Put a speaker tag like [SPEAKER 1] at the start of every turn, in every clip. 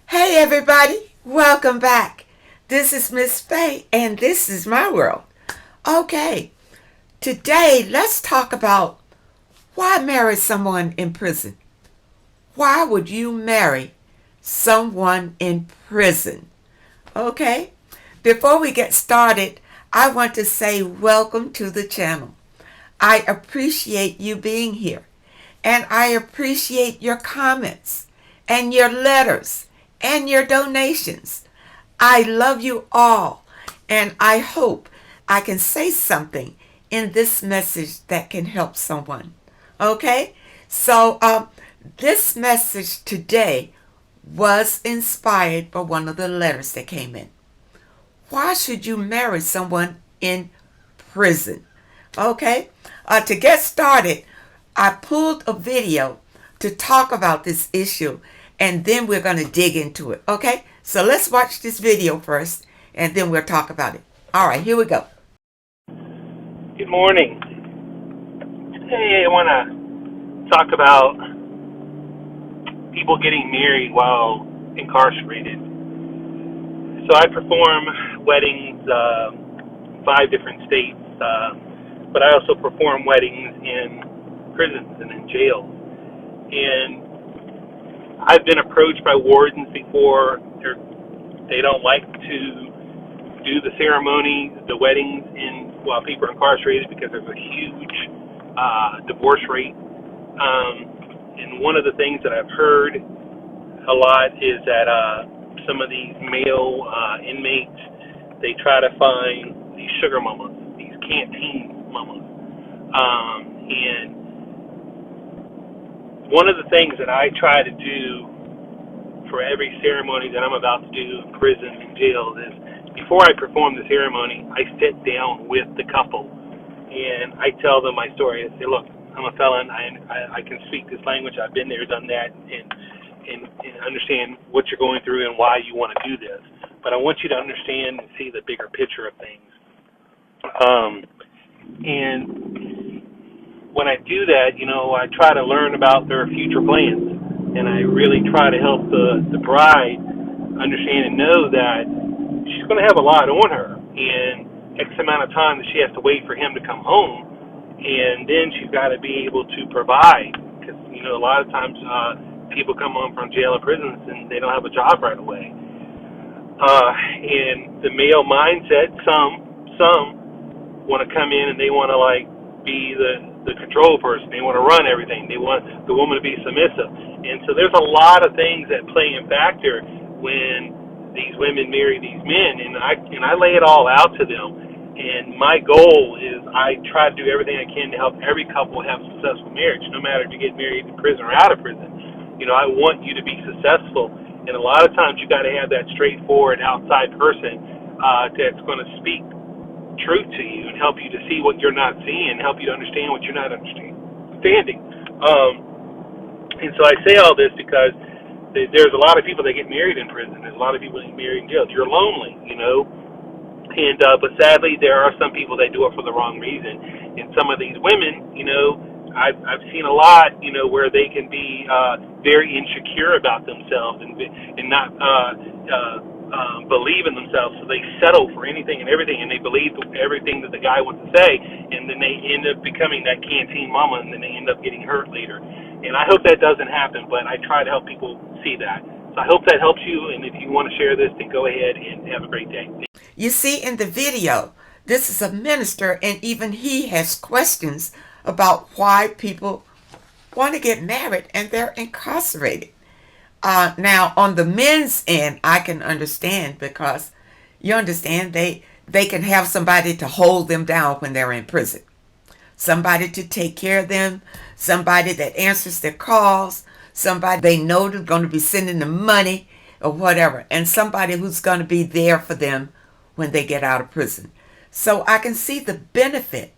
[SPEAKER 1] Hey everybody, welcome back. This is Miss Faye and this is my world. Okay, today let's talk about why marry someone in prison. Why would you marry someone in prison? Okay, before we get started, I want to say welcome to the channel. I appreciate you being here and I appreciate your comments and your letters and your donations. I love you all, and I hope I can say something in this message that can help someone. Okay? So, this message today was inspired by one of the letters that came in. Why should you marry someone in prison? Okay? To get started, I pulled a video to talk about this issue and then we're going to dig into it. Okay? So let's watch this video first and then we'll talk about it. All right, here we go.
[SPEAKER 2] Good morning. Hey, I want to talk about people getting married while incarcerated. So I perform weddings, 5 different states, but I also perform weddings in prisons and in jails. And I've been approached by wardens before. They don't like to do the ceremony, the weddings, while people are incarcerated because there's a huge divorce rate. And one of the things that I've heard a lot is that some of these male inmates, they try to find these sugar mamas, these canteen mamas. And one of the things that I try to do for every ceremony that I'm about to do in prison and jail is before I perform the ceremony, I sit down with the couple and I tell them my story. I say, look, I'm a felon. I can speak this language. I've been there, done that, and understand what you're going through and why you want to do this. But I want you to understand and see the bigger picture of things. And when I do that, I try to learn about their future plans. And I really try to help the bride understand and know that she's going to have a lot on her. And X amount of time that she has to wait for him to come home. And then she's got to be able to provide. Because, a lot of times people come home from jail or prisons and they don't have a job right away. And the male mindset, some want to come in and they want to be the control person. They want to run everything. They want the woman to be submissive. And so there's a lot of things that play in factor when these women marry these men, and I lay it all out to them. And my goal is I try to do everything I can to help every couple have a successful marriage, no matter if you get married in prison or out of prison. I want you to be successful. And a lot of times you got to have that straightforward outside person that's going to speak truth to you and help you to see what you're not seeing, help you to understand what you're not understanding. And so I say all this because there's a lot of people that get married in prison. There's a lot of people that get married in jail. You're lonely, And but sadly, there are some people that do it for the wrong reason. And some of these women, I've seen a lot, where they can be very insecure about themselves and not believe in themselves, so they settle for anything and everything, and they believe everything that the guy wants to say, and then they end up becoming that canteen mama, and then they end up getting hurt later. And I hope that doesn't happen, but I try to help people see that. So I hope that helps you, and if you want to share this, then go ahead and have a great day.
[SPEAKER 1] You see in the video, this is a minister and even he has questions about why people want to get married and they're incarcerated. Now, on the men's end, I can understand because you understand they can have somebody to hold them down when they're in prison, somebody to take care of them, somebody that answers their calls, somebody they know they're going to be sending them money or whatever, and somebody who's going to be there for them when they get out of prison. So I can see the benefit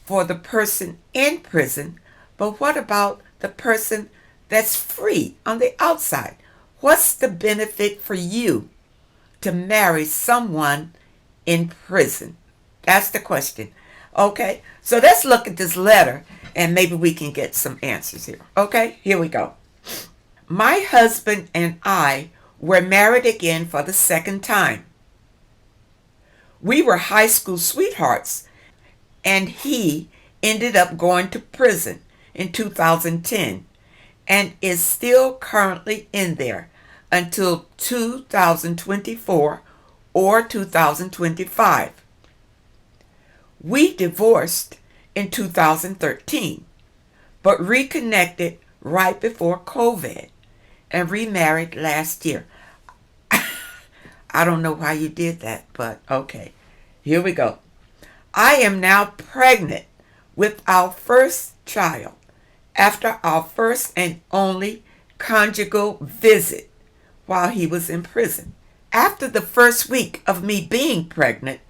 [SPEAKER 1] for the person in prison, but what about the person that's free on the outside? What's the benefit for you to marry someone in prison? That's the question. Okay, so let's look at this letter and maybe we can get some answers here. Okay, here we go. My husband and I were married again for the second time. We were high school sweethearts, and he ended up going to prison in 2010 and is still currently in there until 2024 or 2025. We divorced in 2013, but reconnected right before COVID and remarried last year. I don't know why you did that, but okay. Here we go. I am now pregnant with our first child after our first and only conjugal visit while he was in prison. After the first week of me being pregnant,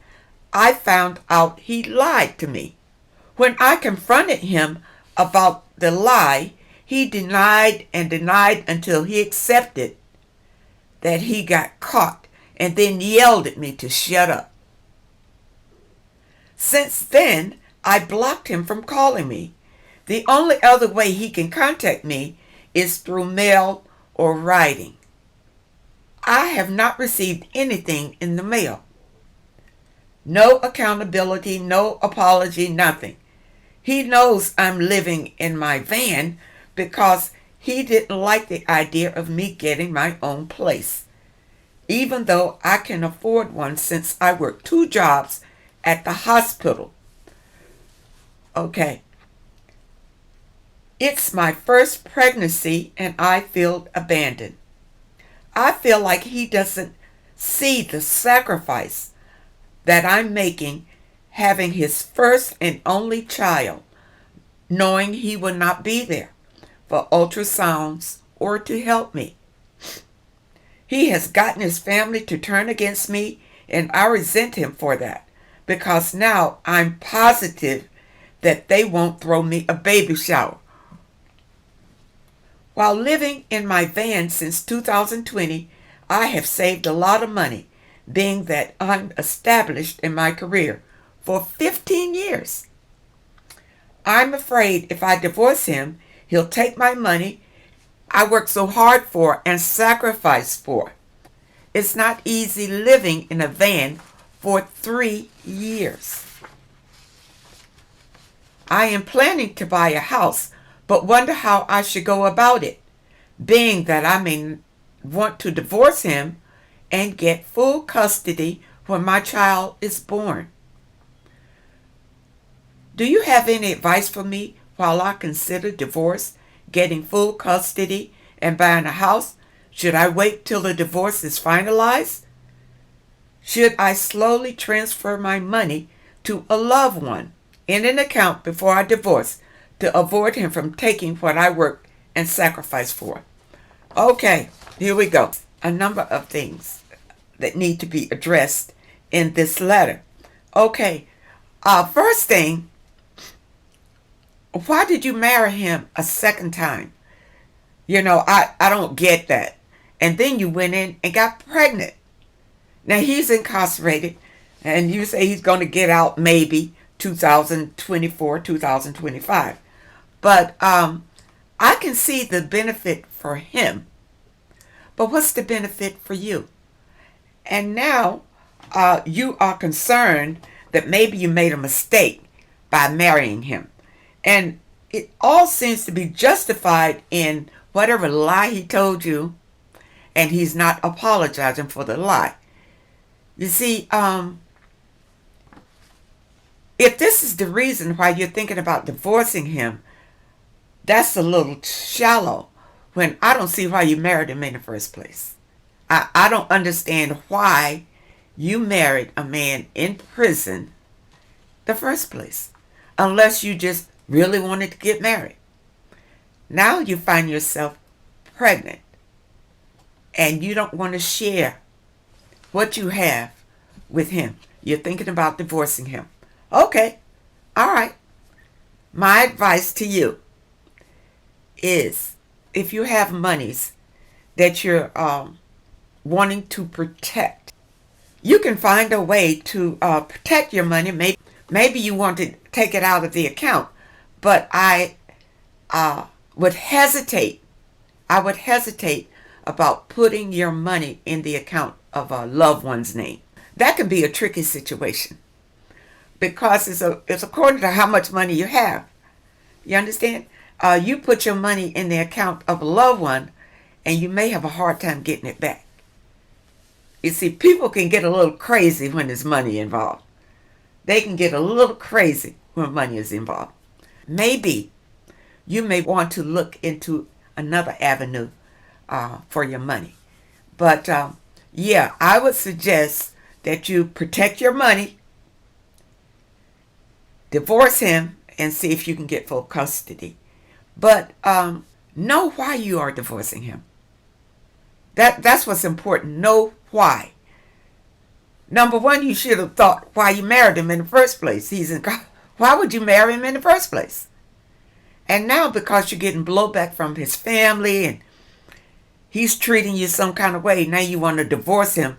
[SPEAKER 1] I found out he lied to me. When I confronted him about the lie, he denied and denied until he accepted that he got caught and then yelled at me to shut up. Since then, I blocked him from calling me. The only other way he can contact me is through mail or writing. I have not received anything in the mail. No accountability, no apology, nothing. He knows I'm living in my van because he didn't like the idea of me getting my own place, even though I can afford one since I work 2 jobs at the hospital. Okay. It's my first pregnancy and I feel abandoned. I feel like he doesn't see the sacrifice that I'm making having his first and only child, knowing he will not be there for ultrasounds or to help me. He has gotten his family to turn against me, and I resent him for that because now I'm positive that they won't throw me a baby shower. While living in my van since 2020, I have saved a lot of money, being that I'm established in my career for 15 years. I'm afraid if I divorce him, he'll take my money I worked so hard for and sacrificed for. It's not easy living in a van for 3 years. I am planning to buy a house, but wonder how I should go about it, being that I may want to divorce him and get full custody when my child is born. Do you have any advice for me while I consider divorce, getting full custody, and buying a house? Should I wait till the divorce is finalized? Should I slowly transfer my money to a loved one in an account before I divorce to avoid him from taking what I worked and sacrificed for? Okay, here we go. A number of things that need to be addressed in this letter. Okay, first thing, why did you marry him a second time? I don't get that. And then you went in and got pregnant. Now he's incarcerated, and you say he's going to get out maybe 2024, 2025. But I can see the benefit for him. But what's the benefit for you? And now you are concerned that maybe you made a mistake by marrying him. And it all seems to be justified in whatever lie he told you, and he's not apologizing for the lie. You see, if this is the reason why you're thinking about divorcing him, that's a little shallow when I don't see why you married him in the first place. I don't understand why you married a man in prison the first place, unless you just really wanted to get married. Now you find yourself pregnant and you don't want to share what you have with him. You're thinking about divorcing him. Okay, all right. My advice to you is if you have monies that you're wanting to protect, you can find a way to protect your money. Maybe you want to take it out of the account, but I would hesitate about putting your money in the account of a loved one's name. That can be a tricky situation because it's according to how much money you have. You understand? You put your money in the account of a loved one, and you may have a hard time getting it back. You see, people can get a little crazy when there's money involved. They can get a little crazy when money is involved. Maybe you may want to look into another avenue for your money. But yeah, I would suggest that you protect your money, divorce him, and see if you can get full custody. But know why you are divorcing him. That's what's important. Know why. Number one, you should have thought why you married him in the first place. Why would you marry him in the first place? And now because you're getting blowback from his family and he's treating you some kind of way, now you want to divorce him.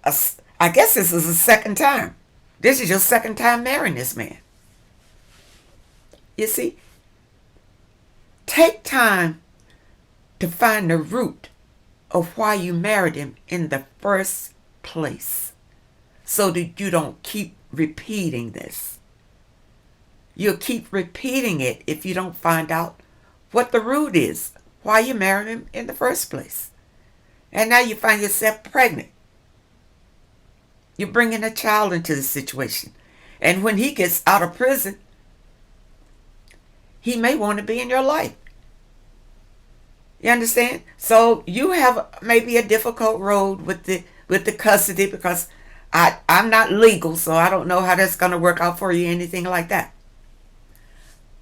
[SPEAKER 1] I guess this is the second time. This is your second time marrying this man. You see, take time to find the root of why you married him in the first place so that you don't keep repeating this. You'll keep repeating it if you don't find out what the root is, why you married him in the first place. And now you find yourself pregnant. You're bringing a child into the situation. And when he gets out of prison, he may want to be in your life. You understand? So you have maybe a difficult road with the custody because I'm not legal, so I don't know how that's going to work out for you, anything like that.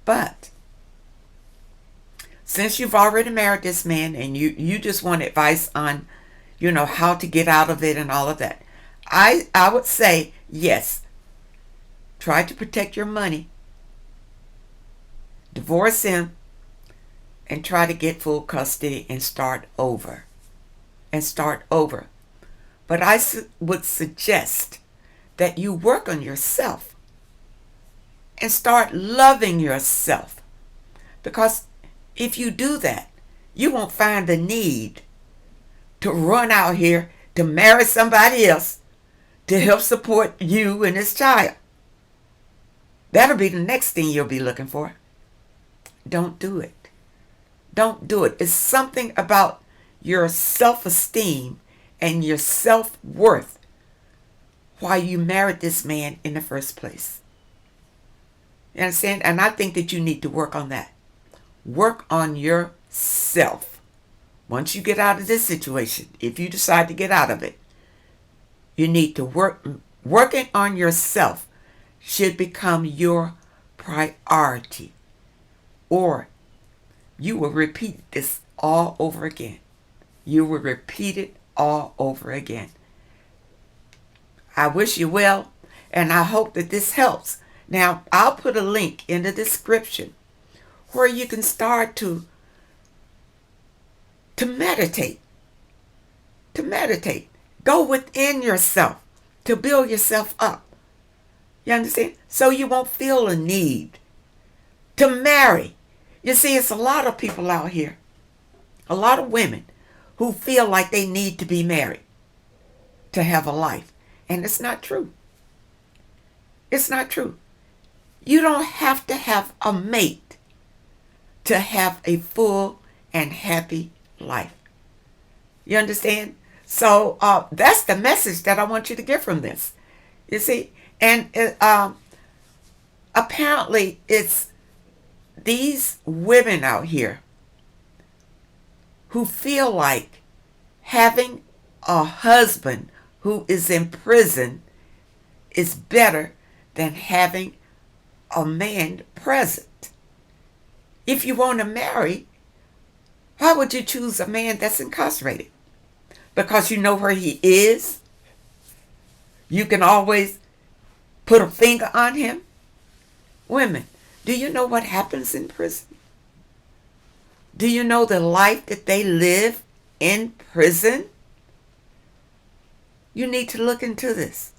[SPEAKER 1] But since you've already married this man and you just want advice on, how to get out of it and all of that, I would say, yes, try to protect your money, divorce him, and try to get full custody and start over. But I would suggest that you work on yourself and start loving yourself. Because if you do that, you won't find the need to run out here to marry somebody else to help support you and this child. That'll be the next thing you'll be looking for. Don't do it. Don't do it. It's something about your self-esteem and your self-worth why you married this man in the first place. You understand? And I think that you need to work on that. Work on yourself. Once you get out of this situation, if you decide to get out of it, you need to work. Working on yourself should become your priority. Or you will repeat this all over again. You will repeat it all over again. I wish you well, and I hope that this helps. Now, I'll put a link in the description where you can start to meditate. To meditate. Go within yourself to build yourself up. You understand? So you won't feel a need to marry. You see, it's a lot of people out here, a lot of women who feel like they need to be married to have a life. And it's not true. It's not true. You don't have to have a mate to have a full and happy life. You understand? So that's the message that I want you to get from this. You see? And apparently it's these women out here who feel like having a husband who is in prison is better than having a man present. If you want to marry, why would you choose a man that's incarcerated? Because you know where he is? You can always put a finger on him? Women, do you know what happens in prison? Do you know the life that they live in prison? You need to look into this.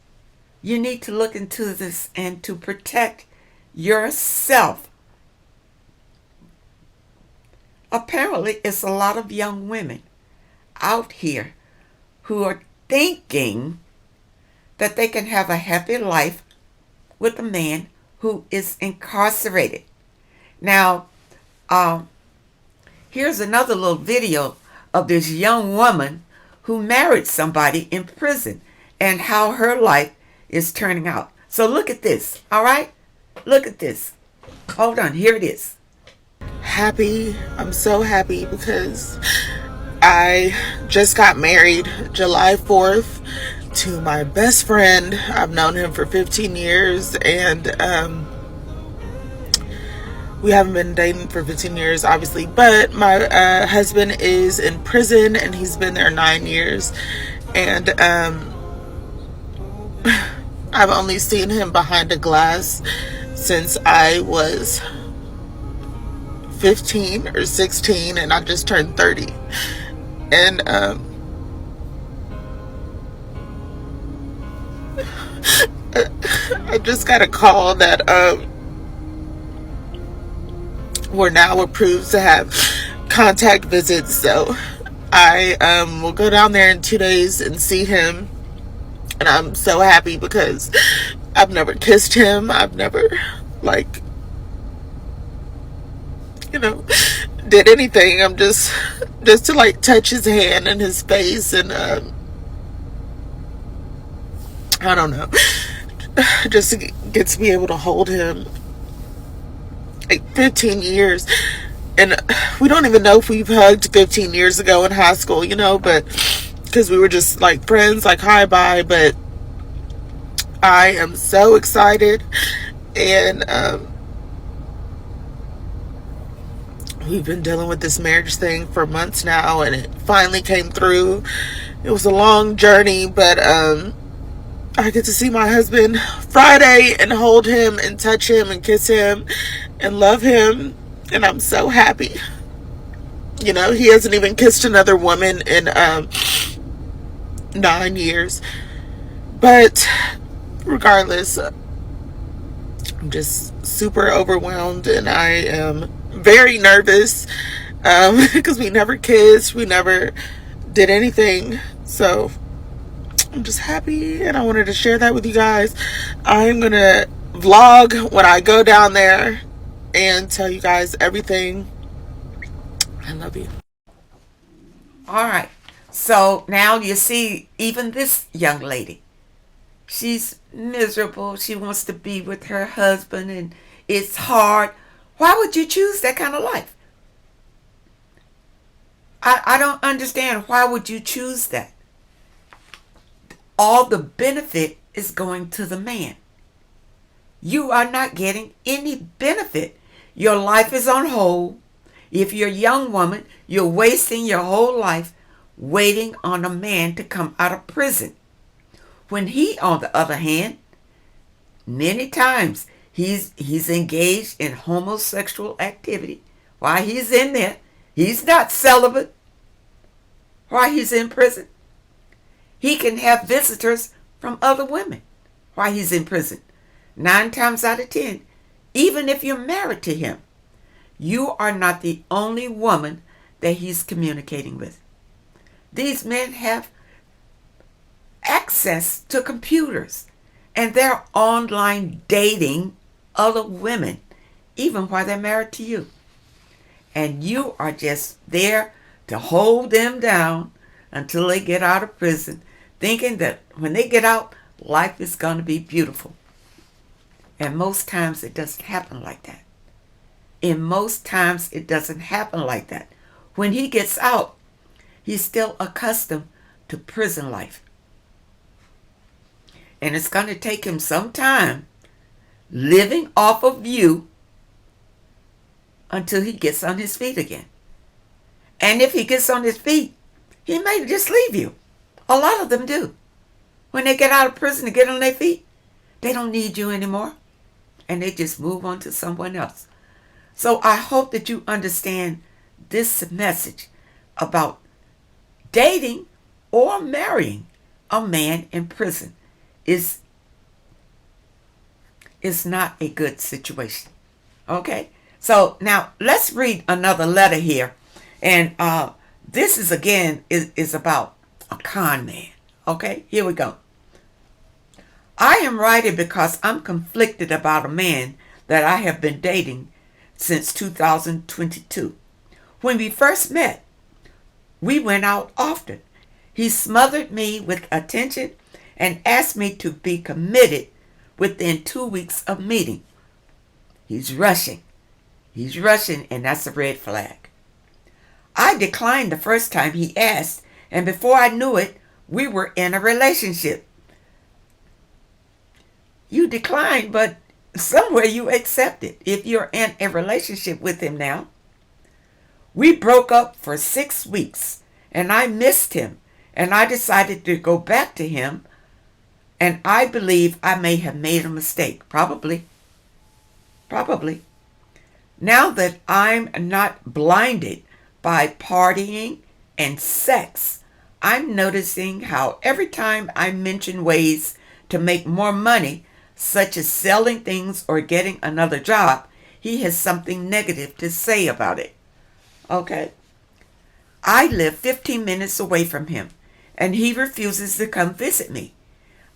[SPEAKER 1] You need to look into this and to protect yourself. Apparently, it's a lot of young women out here who are thinking that they can have a happy life with a man who is incarcerated. Now, um, here's another little video of this young woman who married somebody in prison and how her life is turning out. So look at this, all right? Look at this. Hold on, here it is.
[SPEAKER 3] Happy. I'm so happy because I just got married July 4th to my best friend. I've known him for 15 years, and we haven't been dating for 15 years, obviously, but my husband is in prison, and he's been there 9 years, and I've only seen him behind a glass since I was 15 or 16, and I just turned 30. And I just got a call that we're now approved to have contact visits, so I will go down there in 2 days and see him. And I'm so happy because I've never kissed him. I've never, like, did anything. I'm just to like touch his hand and his face, and I don't know, just to get to be able to hold him. Like 15 years, and we don't even know if we've hugged 15 years ago in high school, but because we were just like friends, like hi bye. But I am so excited, and we've been dealing with this marriage thing for months now, and it finally came through. It was a long journey, but I get to see my husband Friday and hold him and touch him and kiss him and love him, and I'm so happy. He hasn't even kissed another woman in 9 years, but regardless, I'm just super overwhelmed, and I am very nervous because we never kissed, we never did anything, so I'm just happy, and I wanted to share that with you guys. I'm gonna vlog when I go down there and tell you guys everything. I love you.
[SPEAKER 1] All right. So now you see, even this young lady, she's miserable. She wants to be with her husband, and it's hard. Why would you choose that kind of life? I don't understand. Why would you choose that? All the benefit is going to the man. You are not getting any benefit. Your life is on hold. If you're a young woman, you're wasting your whole life waiting on a man to come out of prison. When he, on the other hand, many times he's engaged in homosexual activity while he's in there. He's not celibate while he's in prison. He can have visitors from other women while he's in prison. 9 times out of 10, even if you're married to him, you are not the only woman that he's communicating with. These men have access to computers, and they're online dating other women, even while they're married to you. And you are just there to hold them down until they get out of prison, thinking that when they get out, life is going to be beautiful. And most times it doesn't happen like that. In most times it doesn't happen like that. When he gets out, he's still accustomed to prison life. And it's going to take him some time living off of you until he gets on his feet again. And if he gets on his feet, he may just leave you. A lot of them do. When they get out of prison and get on their feet, they don't need you anymore. And they just move on to someone else. So I hope that you understand this message about dating or marrying a man in prison is not a good situation. Okay? So now let's read another letter here. And This is again is about a con man. Okay, here we go. I am writing because I'm conflicted about a man that I have been dating since 2022. When we first met, we went out often. He smothered me with attention and asked me to be committed within 2 weeks of meeting. He's rushing. He's rushing, and that's a red flag. I declined the first time he asked, and before I knew it, we were in a relationship. You declined, but somewhere you accepted if you're in a relationship with him now. We broke up for 6 weeks, and I missed him, and I decided to go back to him, and I believe I may have made a mistake. Probably. Now that I'm not blinded by partying and sex, I'm noticing how every time I mention ways to make more money, such as selling things or getting another job, he has something negative to say about it. Okay? I live 15 minutes away from him, and he refuses to come visit me.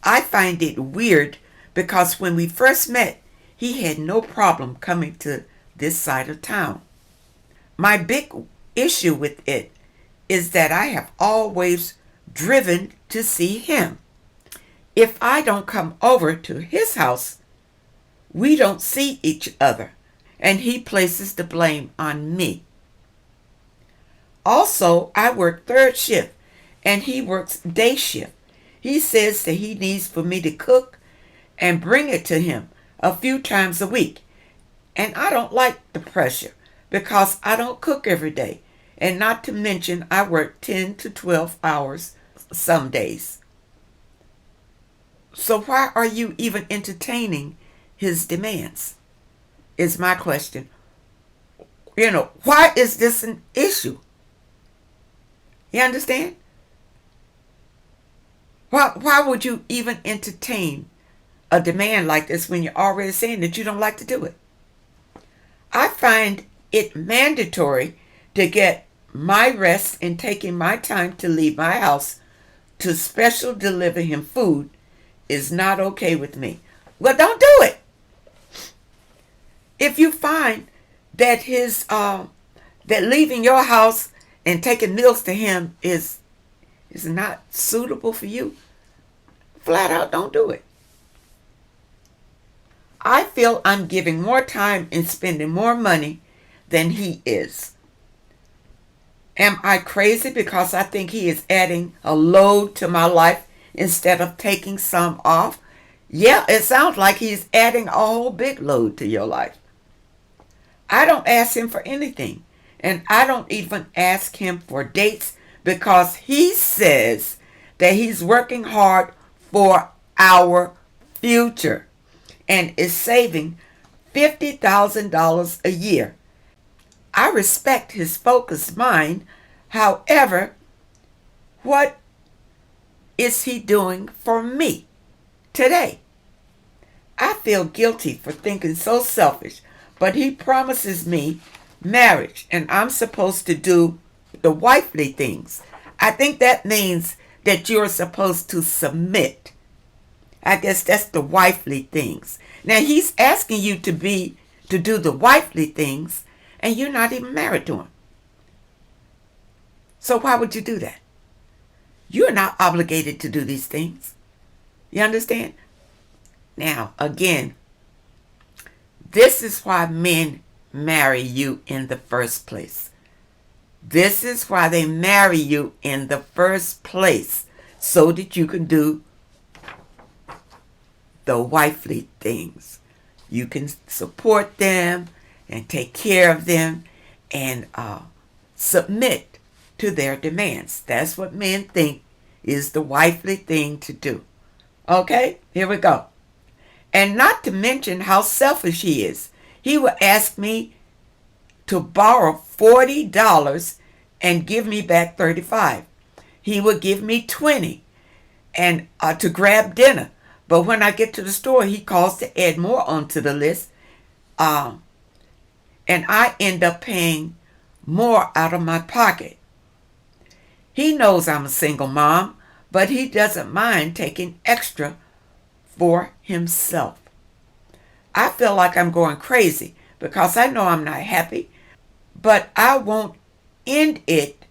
[SPEAKER 1] I find it weird because when we first met, he had no problem coming to this side of town. My big issue with it is that I have always driven to see him. If I don't come over to his house, we don't see each other, and he places the blame on me. Also, I work third shift, and he works day shift. He says that he needs for me to cook and bring it to him a few times a week, and I don't like the pressure because I don't cook every day, and not to mention I work 10 to 12 hours some days. So why are you even entertaining his demands? Is my question. Why is this an issue? You understand? Why would you even entertain a demand like this when you're already saying that you don't like to do it? I find it mandatory to get my rest and taking my time to leave my house to special deliver him food is not okay with me. Well, don't do it. If you find that that leaving your house and taking meals to him is not suitable for you, flat out don't do it. I feel I'm giving more time and spending more money than he is. Am I crazy because I think he is adding a load to my life instead of taking some off? Yeah, it sounds like he's adding a whole big load to your life. I don't ask him for anything, and I don't even ask him for dates because he says that he's working hard for our future and is saving $50,000 a year. I respect his focused mind. However, what is he doing for me today? I feel guilty for thinking so selfish, but he promises me marriage, and I'm supposed to do the wifely things. I think that means that you're supposed to submit. I guess that's the wifely things. Now he's asking you to do the wifely things, and you're not even married to him. So why would you do that? You're not obligated to do these things. You understand? Now, again, this is why men marry you in the first place. This is why they marry you in the first place, so that you can do the wifely things. You can support them and take care of them and submit to their demands. That's what men think is the wifely thing to do. Okay, here we go. And not to mention how selfish he is. He will ask me to borrow $40 and give me back $35. He will give me $20 and to grab dinner. But when I get to the store, he calls to add more onto the list. And I end up paying more out of my pocket. He knows I'm a single mom, but he doesn't mind taking extra for himself. I feel like I'm going crazy because I know I'm not happy, but I won't end it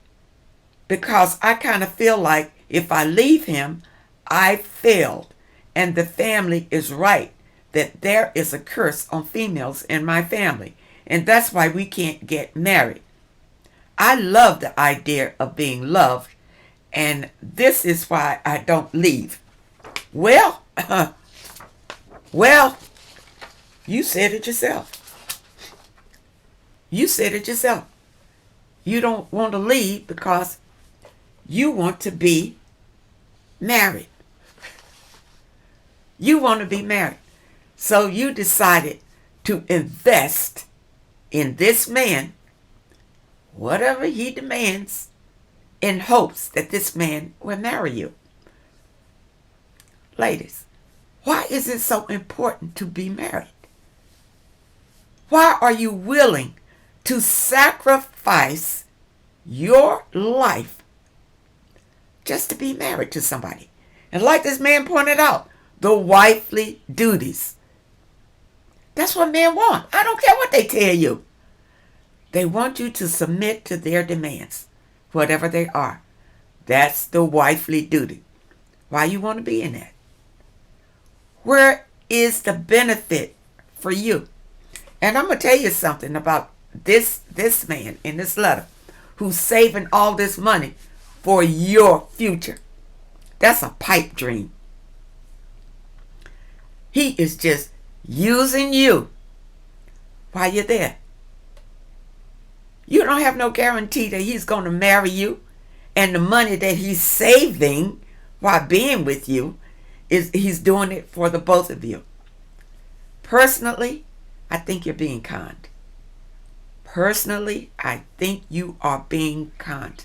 [SPEAKER 1] because I kind of feel like if I leave him, I failed. And the family is right that there is a curse on females in my family. And that's why we can't get married. I love the idea of being loved. And this is why I don't leave. Well, well, you said it yourself. You said it yourself. You don't want to leave because you want to be married. You want to be married. So you decided to invest in this man, whatever he demands, in hopes that this man will marry you. Ladies, why is it so important to be married? Why are you willing to sacrifice your life just to be married to somebody? And like this man pointed out, the wifely duties. That's what men want. I don't care what they tell you. They want you to submit to their demands, whatever they are. That's the wifely duty. Why you want to be in that? Where is the benefit for you? And I'm going to tell you something about this man in this letter who's saving all this money for your future. That's a pipe dream. He is just using you while you're there. You don't have no guarantee that he's going to marry you, and the money that he's saving while being with you he's doing it for the both of you. Personally, I think you're being kind. Personally, I think you are being kind.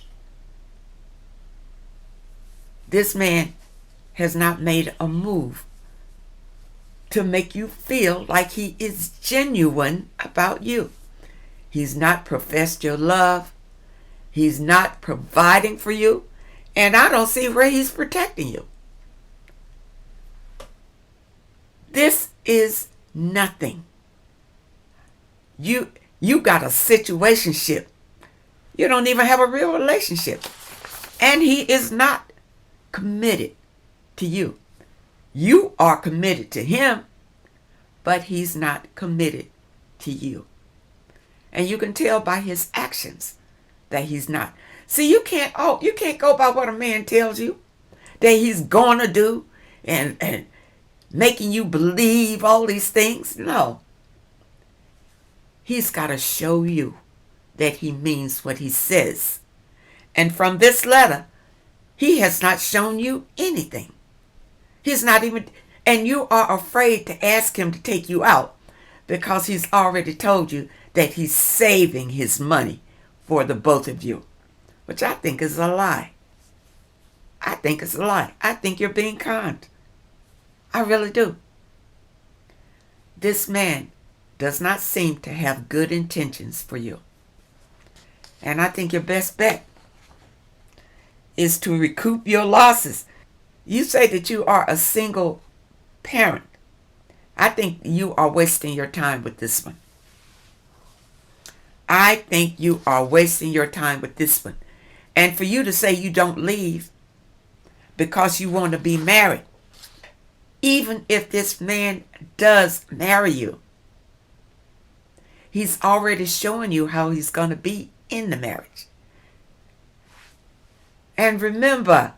[SPEAKER 1] This man has not made a move to make you feel like he is genuine about you. He's not professed your love. He's not providing for you. And I don't see where he's protecting you. This is nothing. You got a situationship. You don't even have a real relationship. And he is not committed to you. You are committed to him, but he's not committed to you. And you can tell by his actions that he's not. See, you can't go by what a man tells you that he's going to do and making you believe all these things. No. He's got to show you that he means what he says. And from this letter, he has not shown you anything. He's not even, and you are afraid to ask him to take you out because he's already told you that he's saving his money for the both of you, which I think is a lie. I think it's a lie. I think you're being kind. I really do. This man does not seem to have good intentions for you. And I think your best bet is to recoup your losses. You say that you are a single parent. I think you are wasting your time with this one. I think you are wasting your time with this one. And for you to say you don't leave because you want to be married, even if this man does marry you, he's already showing you how he's going to be in the marriage. And remember,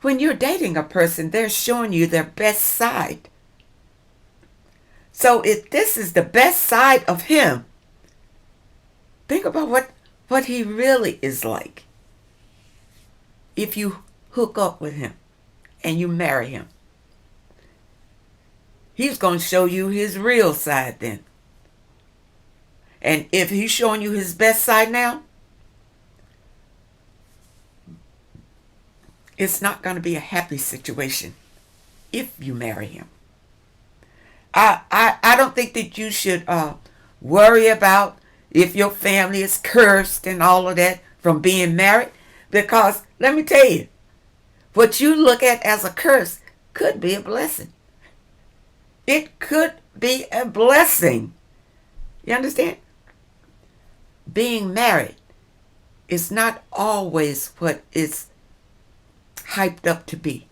[SPEAKER 1] when you're dating a person, they're showing you their best side. So if this is the best side of him, think about what he really is like. If you hook up with him and you marry him, he's going to show you his real side then. And if he's showing you his best side now, it's not going to be a happy situation if you marry him. I don't think that you should worry about if your family is cursed and all of that from being married, because Let me tell you, what you look at as a curse could be a blessing. It could be a blessing. You understand? Being married is not always what it's hyped up to be.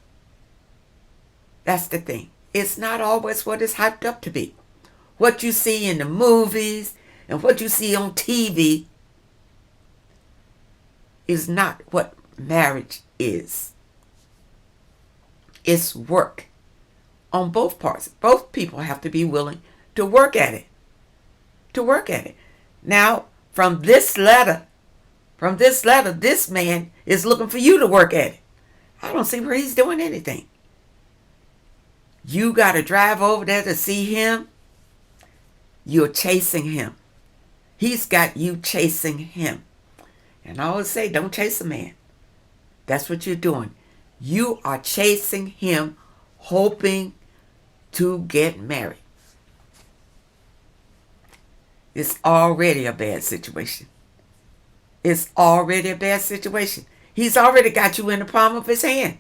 [SPEAKER 1] That's the thing. It's not always what it's hyped up to be. What you see in the movies and what you see on TV is not what marriage is. It's work on both parts. Both people have to be willing to work at it. To work at it. Now, from this letter, this man is looking for you to work at it. I don't see where he's doing anything. You got to drive over there to see him. You're chasing him. He's got you chasing him. And I always say, don't chase a man. That's what you're doing. You are chasing him, hoping to get married. It's already a bad situation. It's already a bad situation. He's already got you in the palm of his hand.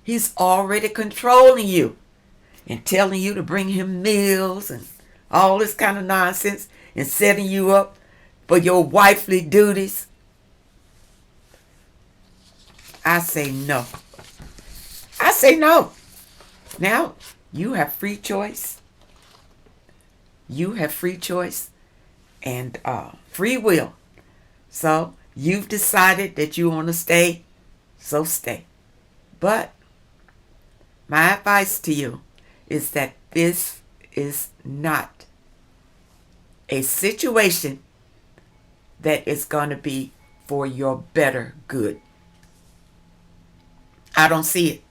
[SPEAKER 1] He's already controlling you and telling you to bring him meals and all this kind of nonsense and setting you up for your wifely duties. I say no. I say no. Now, you have free choice. You have free choice and free will. So, you've decided that you want to stay, so stay. But my advice to you is that this is not a situation that is going to be for your better good. I don't see it.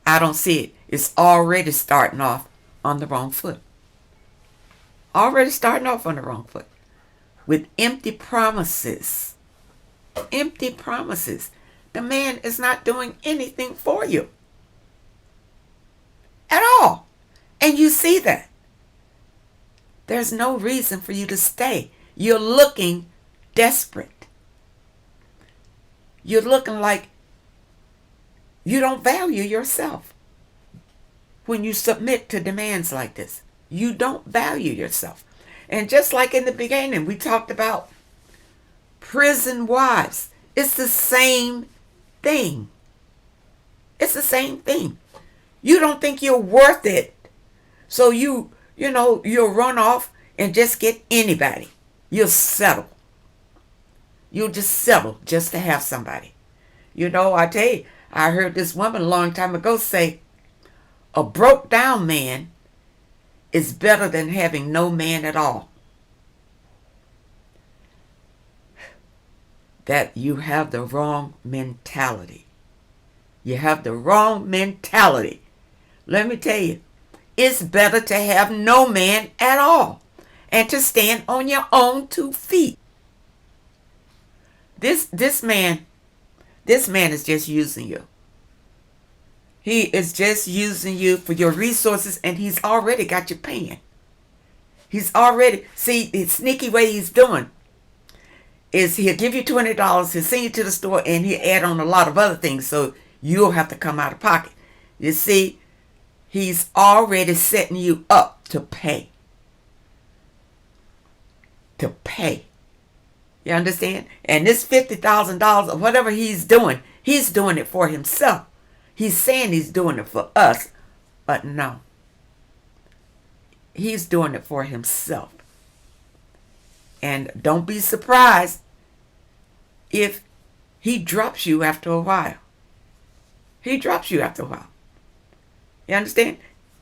[SPEAKER 1] I don't see it. It's already starting off on the wrong foot. Already starting off on the wrong foot. With empty promises. Empty promises. The man is not doing anything for you. At all. And you see that. There's no reason for you to stay. You're looking desperate. You're looking like you don't value yourself. When you submit to demands like this, you don't value yourself. And just like in the beginning, we talked about prison wives. It's the same thing. It's the same thing. You don't think you're worth it. So you'll run off and just get anybody. You'll settle. You'll just settle just to have somebody. I tell you, I heard this woman a long time ago say, a broke down man is better than having no man at all. That you have the wrong mentality. You have the wrong mentality. Let me tell you, it's better to have no man at all and to stand on your own 2 feet. This man is just using you. He is just using you for your resources, and he's already got you paying. He's already, see, the sneaky way he's doing is he'll give you $20, he'll send you to the store, and he'll add on a lot of other things, so you'll have to come out of pocket. You see, he's already setting you up to pay. To pay. You understand? And this $50,000 or whatever he's doing it for himself. He's saying he's doing it for us, but no. He's doing it for himself. And don't be surprised if he drops you after a while. He drops you after a while. You understand?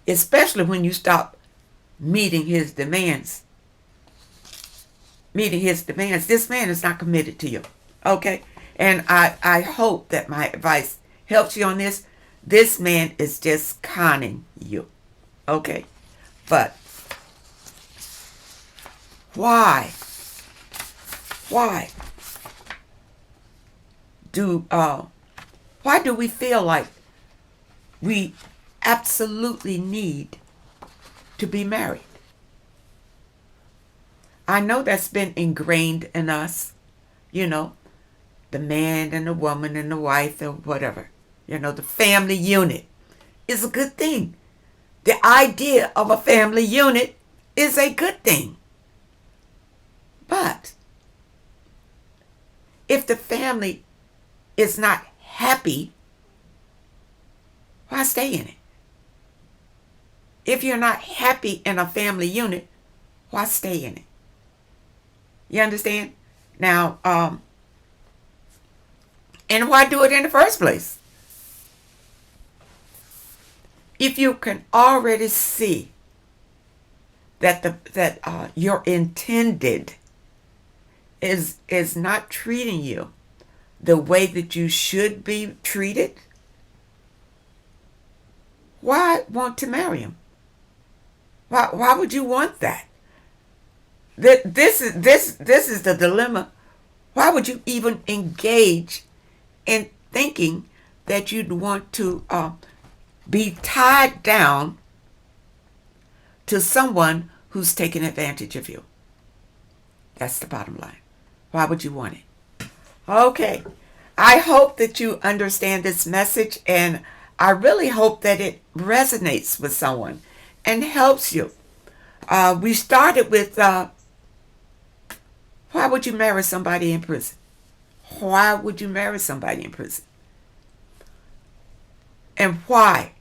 [SPEAKER 1] Especially when you stop meeting his demands. Meeting his demands. This man is not committed to you. Okay? And I hope that my advice helps you on this. This man is just conning you. Okay? But why do we feel like we absolutely need to be married? I know that's been ingrained in us, the man and the woman and the wife or whatever. The family unit is a good thing. The idea of a family unit is a good thing. But if the family is not happy, why stay in it? If you're not happy in a family unit, why stay in it? You understand? Now, and why do it in the first place? If you can already see that your intended is not treating you the way that you should be treated, why want to marry him? Why would you want that? This is the dilemma. Why would you even engage in thinking that you'd want to be tied down to someone who's taking advantage of you? That's the bottom line. Why would you want it? Okay. I hope that you understand this message, and I really hope that it resonates with someone and helps you. We started with why would you marry somebody in prison? Why would you marry somebody in prison? And why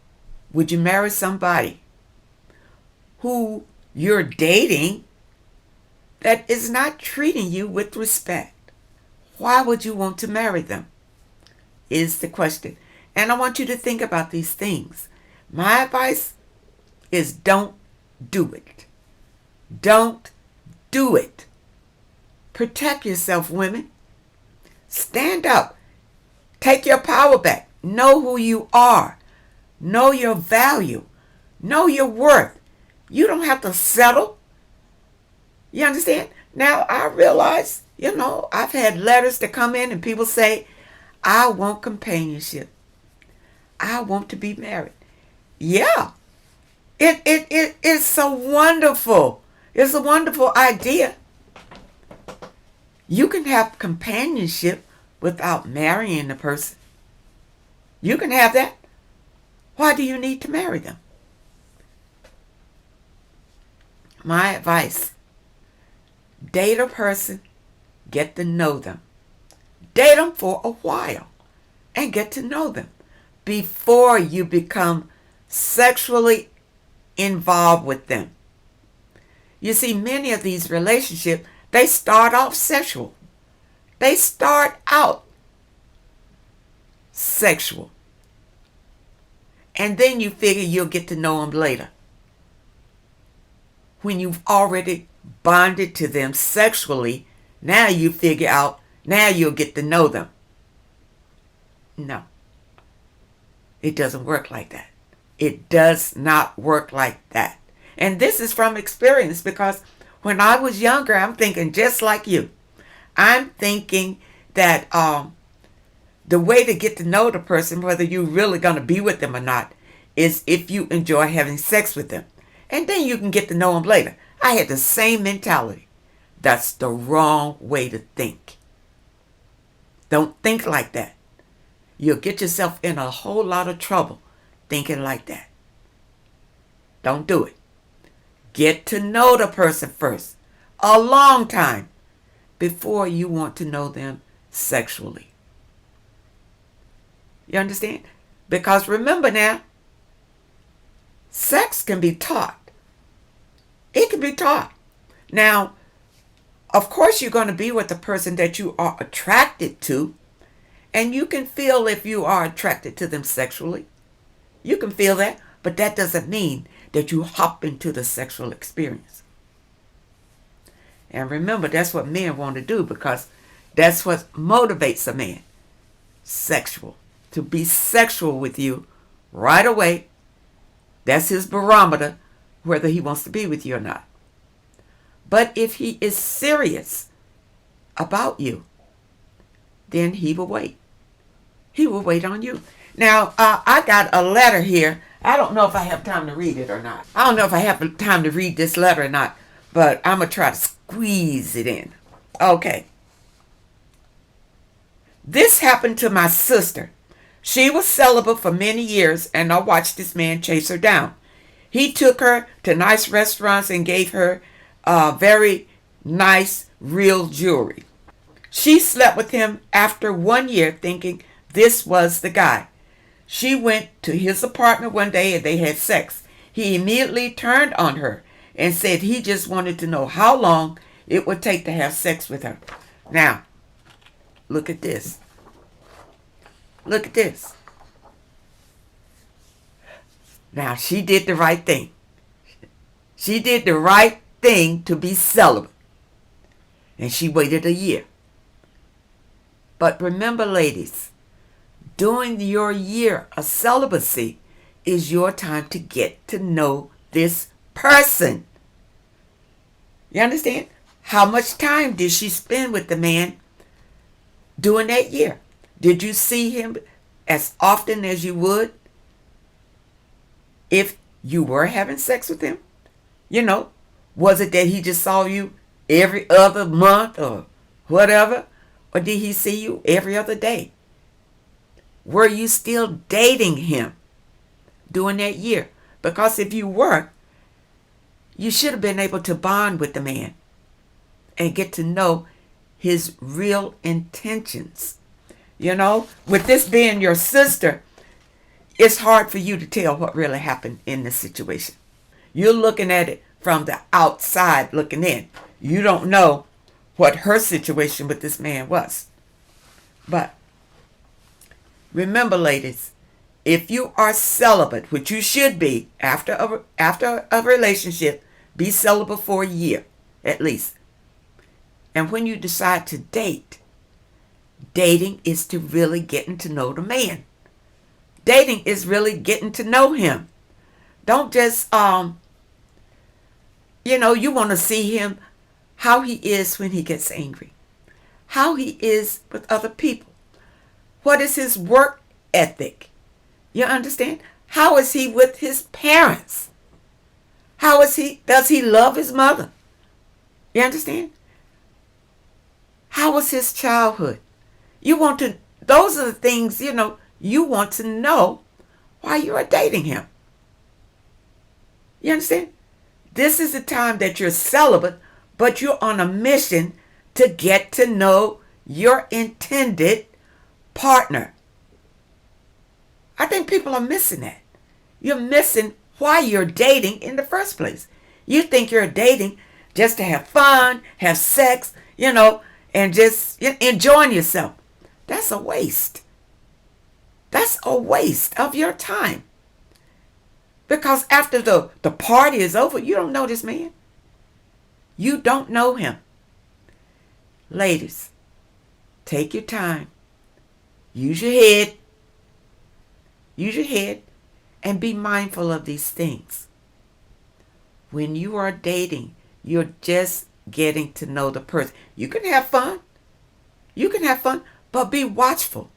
[SPEAKER 1] would you marry somebody who you're dating that is not treating you with respect? Why would you want to marry them? Is the question. And I want you to think about these things. My advice is don't do it. Don't do it. Protect yourself, women. Stand up. Take your power back. Know who you are. Know your value. Know your worth. You don't have to settle. You understand? Now, I realize, I've had letters that come in and people say, I want companionship. I want to be married. Yeah. It's so wonderful. It's a wonderful idea. You can have companionship without marrying the person. You can have that. Why do you need to marry them? My advice, date a person, get to know them. Date them for a while and get to know them before you become sexually involved with them. You see, many of these relationships, they start off sexual. They start out sexual. And then you figure you'll get to know them later. When you've already bonded to them sexually, now you figure out, now you'll get to know them. No. It doesn't work like that. It does not work like that. And this is from experience, because when I was younger, I'm thinking just like you. I'm thinking that the way to get to know the person, whether you're really going to be with them or not, is if you enjoy having sex with them. And then you can get to know them later. I had the same mentality. That's the wrong way to think. Don't think like that. You'll get yourself in a whole lot of trouble thinking like that. Don't do it. Get to know the person first, a long time, before you want to know them sexually. You understand? Because remember now, sex can be taught. It can be taught. Now, of course, you're going to be with the person that you are attracted to, and you can feel if you are attracted to them sexually. You can feel that, but that doesn't mean that you hop into the sexual experience. And remember, that's what men want to do, because that's what motivates a man. Sexual. To be sexual with you right away. That's his barometer, whether he wants to be with you or not. But if he is serious about you, then he will wait. He will wait on you. Now, I got a letter here. I don't know if I have time to read it or not. I don't know if I have time to read this letter or not, but I'm going to try to squeeze it in. Okay. This happened to my sister. She was celibate for many years, and I watched this man chase her down. He took her to nice restaurants and gave her very nice, real jewelry. She slept with him after 1 year, thinking this was the guy. She went to his apartment one day and they had sex. He immediately turned on her and said he just wanted to know how long it would take to have sex with her. Now, look at this. Look at this. Now, she did the right thing. She did the right thing to be celibate. And she waited a year. But remember, ladies, during your year of celibacy is your time to get to know this person. You understand? How much time did she spend with the man during that year? Did you see him as often as you would if you were having sex with him? You know, was it that he just saw you every other month or whatever? Or did he see you every other day? Were you still dating him during that year? Because if you were, you should have been able to bond with the man and get to know his real intentions. You know, with this being your sister, it's hard for you to tell what really happened in this situation. You're looking at it from the outside looking in. You don't know what her situation with this man was. But remember, ladies, if you are celibate, which you should be after a relationship, be celibate for a year at least. And when you decide to date, dating is to really getting to know the man. Dating is really getting to know him. Don't just, you want to see him, how he is when he gets angry, how he is with other people. What is his work ethic? You understand? How is he with his parents? Does he love his mother? You understand? How was his childhood? Those are the things, you want to know while you are dating him. You understand? This is the time that you're celibate, but you're on a mission to get to know your intended partner. I think people are missing that. You're missing why you're dating in the first place. You think you're dating just to have fun, have sex, and just enjoying yourself. That's a waste. That's a waste of your time. Because after the party is over, you don't know this man. You don't know him. Ladies, take your time. Use your head. Use your head and be mindful of these things. When you are dating, you're just getting to know the person. You can have fun. You can have fun, but be watchful.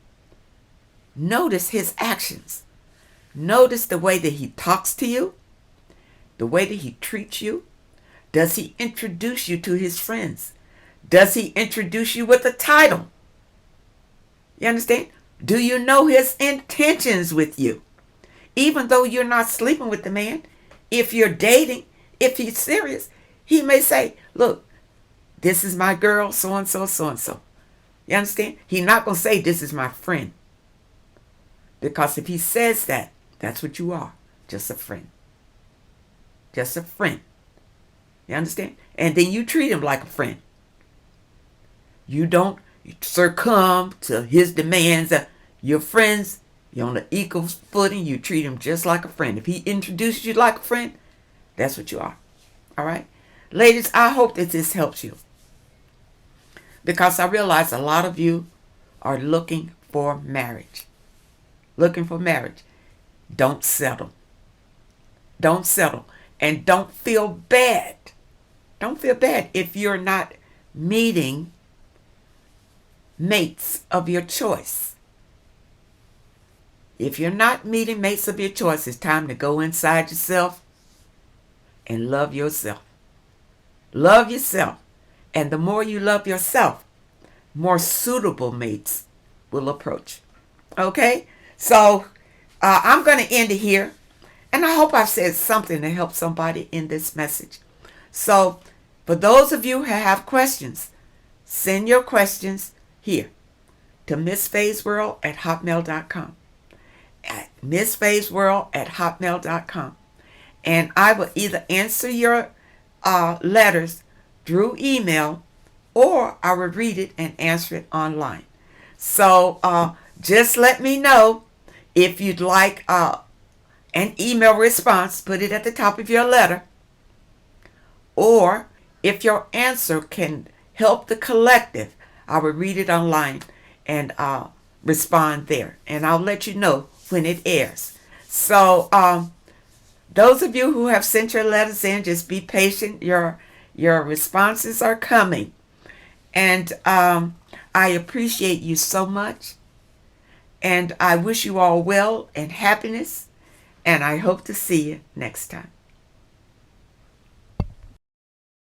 [SPEAKER 1] Notice his actions. Notice the way that he talks to you, the way that he treats you. Does he introduce you to his friends? Does he introduce you with a title? You understand? Do you know his intentions with you? Even though you're not sleeping with the man, if you're dating, if he's serious, he may say, look, this is my girl, so-and-so, so-and-so. You understand? He's not going to say, this is my friend. Because if he says that, that's what you are. Just a friend. Just a friend. You understand? And then you treat him like a friend. You don't succumb to his demands. Your friends, you're on an equal footing. You treat him just like a friend. If he introduces you like a friend, that's what you are. All right? Ladies, I hope that this helps you. Because I realize a lot of you are looking for marriage. Looking for marriage. Don't settle. Don't settle. And don't feel bad. Don't feel bad if you're not meeting mates of your choice. If you're not meeting mates of your choice, it's time to go inside yourself and love yourself. Love yourself. And the more you love yourself, more suitable mates will approach. Okay? So I'm going to end it here. And I hope I've said something to help somebody in this message. So for those of you who have questions, send your questions here to MissFaye'sWorld@hotmail.com. At MissFaye'sWorld@hotmail.com. And I will either answer your letters through email, or I will read it and answer it online. So just let me know if you'd like an email response. Put it at the top of your letter. Or if your answer can help the collective, I will read it online and respond there. And I'll let you know when it airs. So those of you who have sent your letters in, just be patient. Your responses are coming. And I appreciate you so much. And I wish you all well and happiness. And I hope to see you next time.